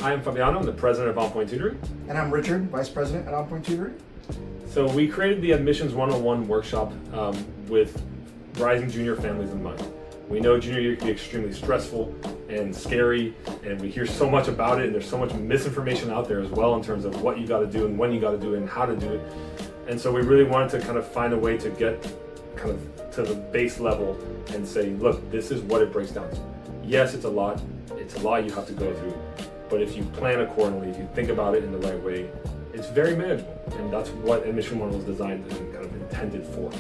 I'm Fabiano, I'm the president of On Point Tutoring. And I'm Richard, vice president at On Point Tutoring. So we created the Admissions 101 workshop with rising junior families in mind. We know junior year can be extremely stressful and scary, and we hear so much about it, and there's so much misinformation out there as well in terms of what you got to do and when you got to do it and how to do it. And so we really wanted to kind of find a way to get kind of to the base level and say, look, this is what it breaks down to. Yes, it's a lot you have to go through, but if you plan accordingly, if you think about it in the right way, it's very manageable, and that's what Admission 1 was designed and kind of intended for.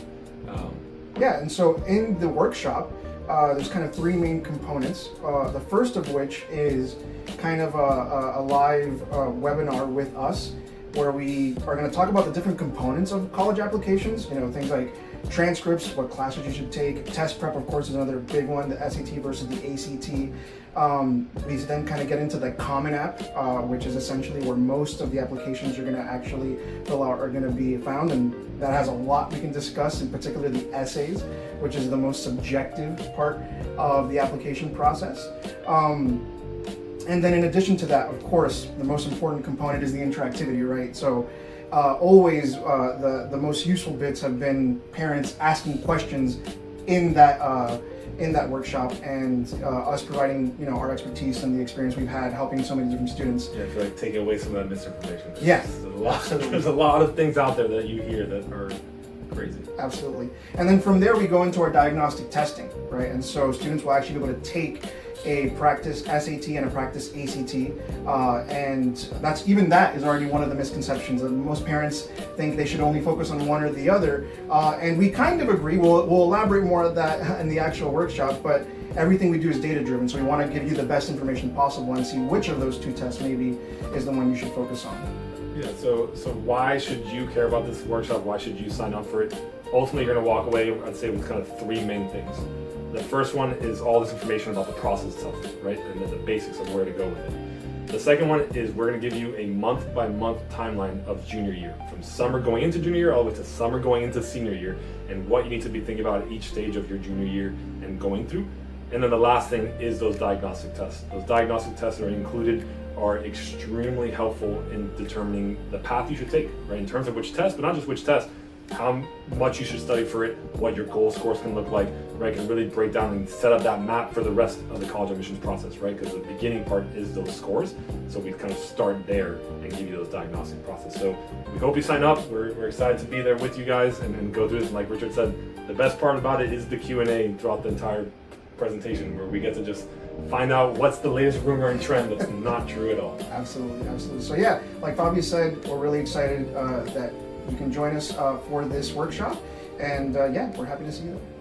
Yeah, and so in the workshop, there's kind of three main components. The first of which is kind of a live webinar with us, where we are going to talk about the different components of college applications. You know, things like transcripts, what classes you should take. Test prep, of course, is another big one, the SAT versus the ACT. We then kind of get into the Common App, which is essentially where most of the applications you're going to actually fill out are going to be found, and that has a lot we can discuss, in particular the essays, which is the most subjective part of the application process. And then in addition to that, of course, the most important component is the interactivity, right? So always the most useful bits have been parents asking questions in that workshop, and us providing, you know, our expertise and the experience we've had helping so many different students. Yeah, I feel like taking away some of that misinformation. Yes. There's a lot of things out there that you hear that are crazy. Absolutely. And then from there we go into our diagnostic testing, right? And so students will actually be able to take a practice SAT and a practice ACT, and that is already one of the misconceptions. That most parents think they should only focus on one or the other, and we kind of agree. We'll elaborate more on that in the actual workshop, but everything we do is data driven, so we want to give you the best information possible and see which of those two tests maybe is the one you should focus on. Yeah, so why should you care about this workshop? Why should you sign up for it? Ultimately, you're going to walk away, I'd say, with kind of three main things. The first one is all this information about the process itself, right? And then the basics of where to go with it. The second one is we're going to give you a month-by-month timeline of junior year, from summer going into junior year all the way to summer going into senior year, and what you need to be thinking about at each stage of your junior year and going through. And then the last thing is those diagnostic tests. Those diagnostic tests that are included are extremely helpful in determining the path you should take, right? In terms of which test, but not just which test, how much you should study for it, what your goal scores can look like, right? Can really break down and set up that map for the rest of the college admissions process, right? Because the beginning part is those scores, so we kind of start there and give you those diagnostic process. So we hope you sign up. We're excited to be there with you guys and go through this. And like Richard said, the best part about it is the Q&A throughout the entire presentation, where we get to just find out what's the latest rumor and trend that's not true at all. Absolutely, absolutely. So yeah, like Fabio said, we're really excited that you can join us for this workshop, and yeah, we're happy to see you there.